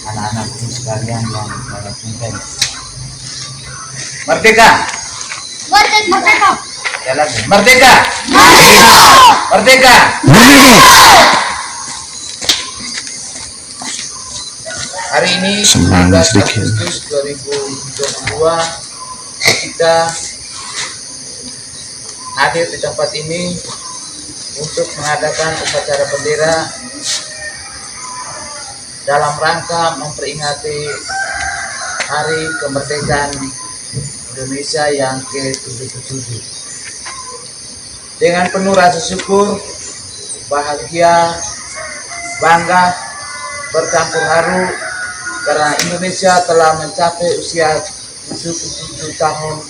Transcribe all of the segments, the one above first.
anak-anakku sekalian yang saya cintai. Merdeka! Merdeka! Ya lagi. Merdeka! Merdeka! Hari ini 13 Agustus 2022 kita hadir di tempat ini untuk mengadakan upacara bendera dalam rangka memperingati Hari Kemerdekaan Indonesia yang ke-77. Dengan penuh rasa syukur, bahagia, bangga, bercampur haru karena Indonesia telah mencapai usia 77 tahun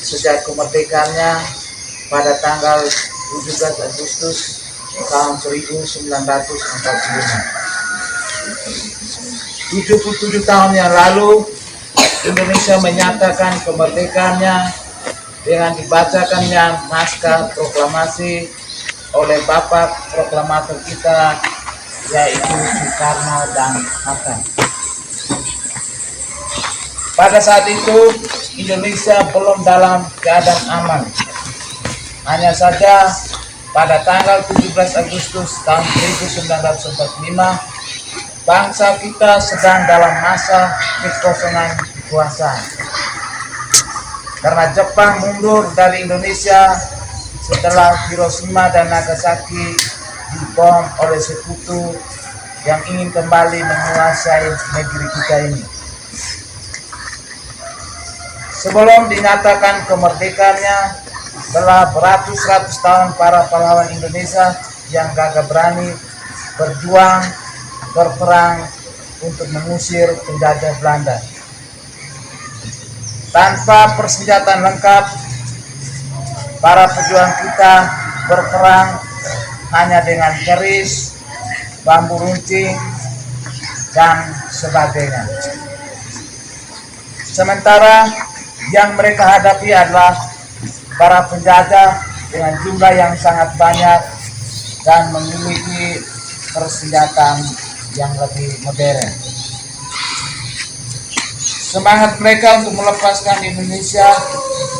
sejak kemerdekaannya pada tanggal 17 Agustus tahun 1945. 77 tahun yang lalu Indonesia menyatakan kemerdekaannya dengan dibacakannya naskah proklamasi oleh Bapak Proklamator kita, yaitu Soekarno dan Hatta. Pada saat itu Indonesia belum dalam keadaan aman. Hanya saja pada tanggal 17 Agustus tahun 1945 bangsa kita sedang dalam masa kekosongan kekuasaan. Karena Jepang mundur dari Indonesia setelah Hiroshima dan Nagasaki dibom oleh sekutu yang ingin kembali menguasai negeri kita ini. Sebelum dinyatakan kemerdekaannya, telah beratus-ratus tahun para pahlawan Indonesia yang gagah berani berjuang, berperang untuk mengusir penjajah Belanda. Tanpa persenjataan lengkap, para pejuang kita berperang hanya dengan keris, bambu runcing, dan sebagainya. Sementara yang mereka hadapi adalah para penjajah dengan jumlah yang sangat banyak dan memiliki persenjataan yang lebih modern. Semangat mereka untuk melepaskan Indonesia,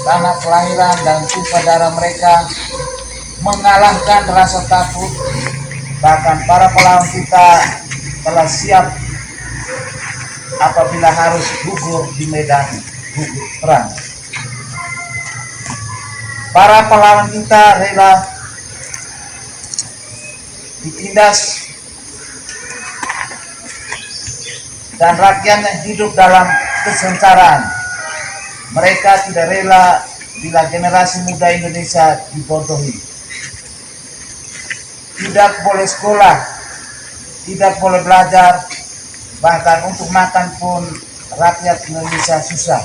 tanah kelahiran dan tumpah darah mereka, mengalahkan rasa takut. Bahkan para pahlawan kita telah siap apabila harus gugur di medan perang. Para pahlawan kita rela ditindas dan rakyatnya hidup dalam kesengsaraan. Mereka tidak rela bila generasi muda Indonesia dibodohi. Tidak boleh sekolah, tidak boleh belajar, bahkan untuk makan pun rakyat Indonesia susah.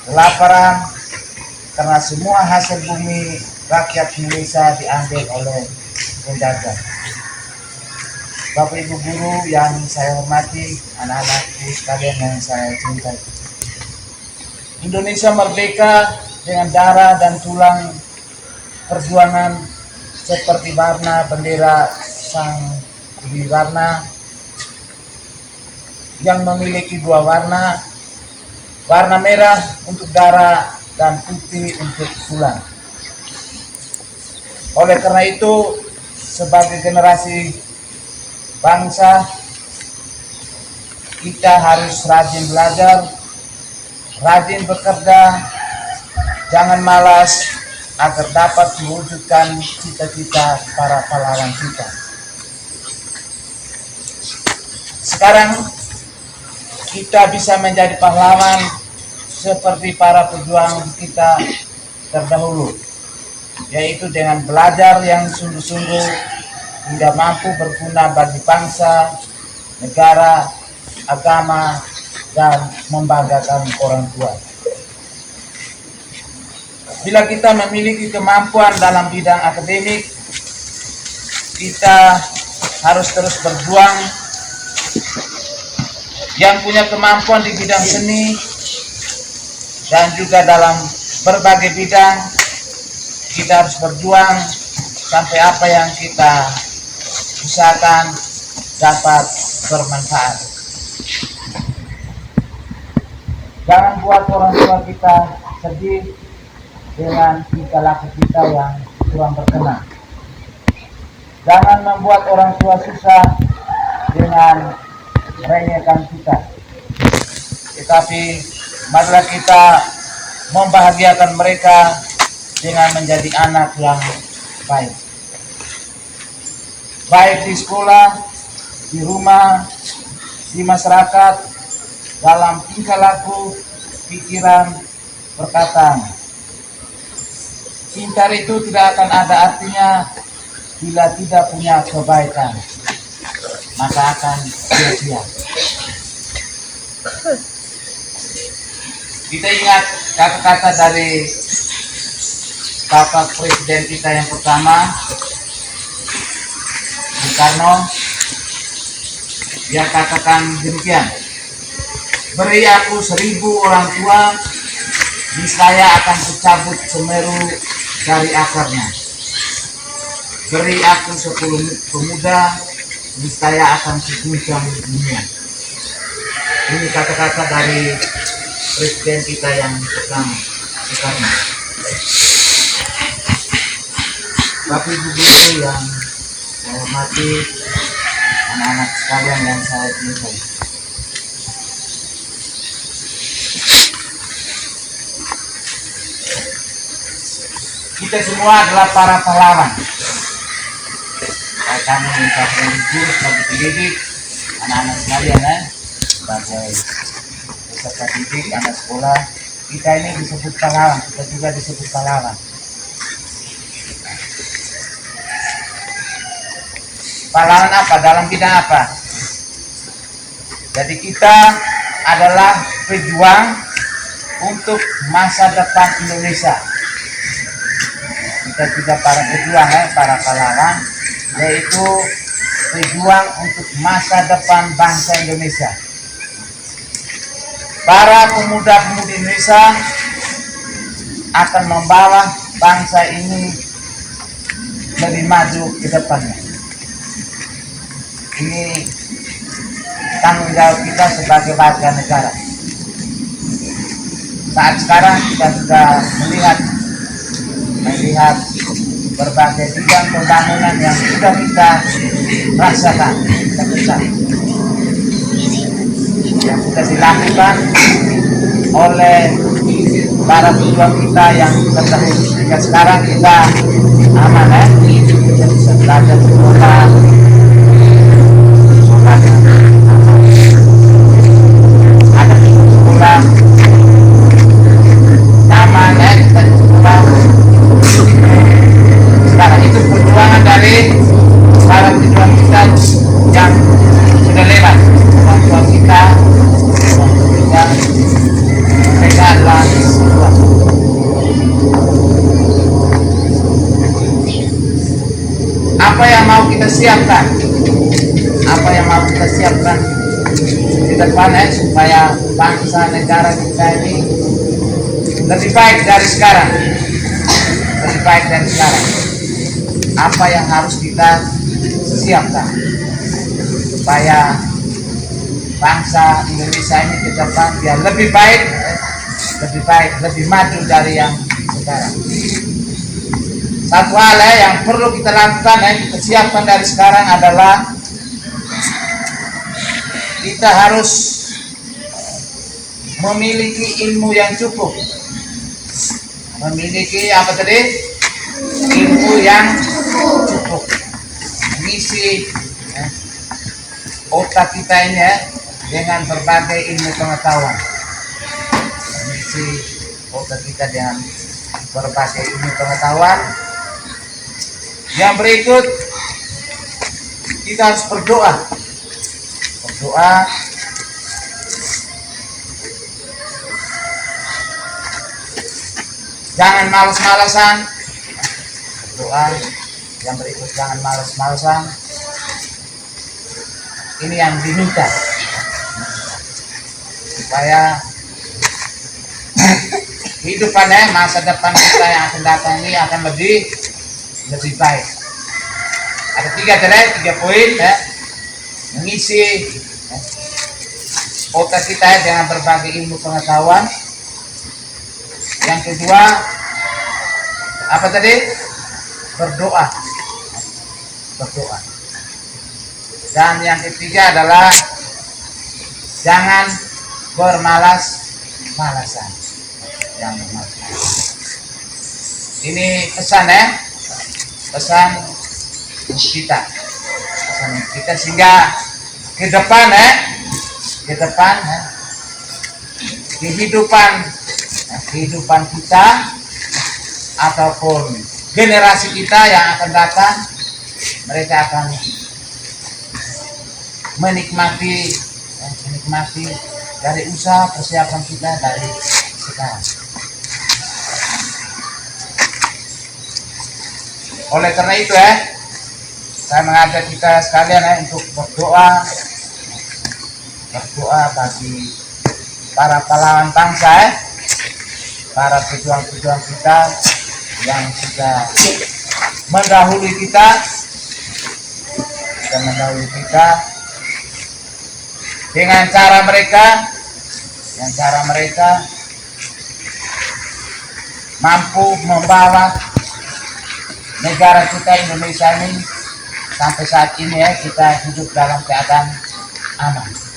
Kelaparan karena semua hasil bumi rakyat Indonesia diambil oleh penjajah. Bapak Ibu guru yang saya hormati, anak-anakku sekalian yang saya cintai. Indonesia merdeka dengan darah dan tulang perjuangan seperti warna bendera sang warna yang memiliki dua warna, warna merah untuk darah dan putih untuk tulang. Oleh karena itu, sebagai generasi bangsa, kita harus rajin belajar, rajin bekerja, jangan malas agar dapat mewujudkan cita-cita para pahlawan kita. Sekarang kita bisa menjadi pahlawan seperti para pejuang kita terdahulu, yaitu dengan belajar yang sungguh-sungguh hingga mampu berguna bagi bangsa, negara, agama, dan membanggakan orang tua. Bila kita memiliki kemampuan dalam bidang akademik, kita harus terus berjuang. Yang punya kemampuan di bidang seni dan juga dalam berbagai bidang, kita harus berjuang sampai apa yang kita usahakan dapat bermanfaat. Jangan buat orang tua kita sedih dengan tingkah laku kita yang kurang berkenan. Jangan membuat orang tua susah dengan meremehkan kita. Tetapi marilah kita membahagiakan mereka dengan menjadi anak yang baik. Baik di sekolah, di rumah, di masyarakat, dalam tingkah laku, pikiran, perkataan. Cinta itu tidak akan ada artinya bila tidak punya kebaikan, maka akan sia-sia. Kita ingat kata-kata dari Bapak Presiden kita yang pertama, Bung Karno, yang katakan demikian, beri aku 1000 orang tua, niscaya akan kucabut Semeru dari akarnya. Beri aku 10 pemuda, niscaya akan kuguncang dunia. Ini kata-kata dari Presiden kita yang pertama, Soekarno. Tapi begitu yang saya hormati, anak-anak sekalian yang saya cintai. Kita semua adalah para pahlawan. Kami minta guru sebagai pendidik, anak-anak sekalian sebagai peserta didik, anak sekolah, kita ini disebut pahlawan, kita juga disebut pahlawan. Pahlawan apa? Dalam bidang apa? Jadi kita adalah pejuang untuk masa depan Indonesia. Kita juga para pejuang, para pahlawan, yaitu pejuang untuk masa depan bangsa Indonesia. Para pemuda-pemudi Indonesia akan membawa bangsa ini lebih maju ke depannya. Ini tanggung jawab kita sebagai warga negara. Saat sekarang kita sudah melihat berbagai bidang pembangunan yang sudah kita rasakan, yang sudah dilakukan oleh para pejuang kita yang terdahulu. Jika sekarang kita aman, kita bisa belajar sekolah, ada sekolah aman, kita sekolah. Sekarang itu perjuangan dari para pejuang kita yang sudah lewat. Orang kita mereka adalah apa yang mau kita siapkan, di depan supaya bangsa negara kita ini lebih baik dari sekarang. Apa yang harus kita siapkan supaya bangsa Indonesia ini ke depan biar lebih baik, lebih maju dari yang sekarang. Satu hal yang perlu kita lakukan, kita siapkan dari sekarang adalah kita harus memiliki ilmu yang cukup. Memiliki apa tadi? Ilmu yang cukup. Mengisi otak kita ini dengan berbagai ilmu pengetahuan. Mengisi otak kita dengan berbagai ilmu pengetahuan. Yang berikut, kita harus berdoa. Jangan malas-malasan. Doa yang berikut, jangan malas-malasan. Ini yang diminta supaya kehidupan masa depan kita yang akan datang ini akan lebih baik. Ada 3 poin mengisi otak kita ya dengan berbagai ilmu pengetahuan. Yang kedua, apa tadi? Berdoa. Berdoa. Dan yang ketiga adalah jangan bermalas-malasan. Jangan bermalas-malasan. Ini pesan ya, pesan kita, pesan kita sehingga ke depan kehidupan kita ataupun generasi kita yang akan datang, mereka akan menikmati dari usaha persiapan kita dari sekarang. Oleh karena itu saya mengajak kita sekalian untuk berdoa bagi para pahlawan bangsa, para pejuang-pejuang kita yang sudah mendahului kita, dengan cara mereka mampu membawa negara kita Indonesia ini sampai saat ini kita hidup dalam keadaan aman.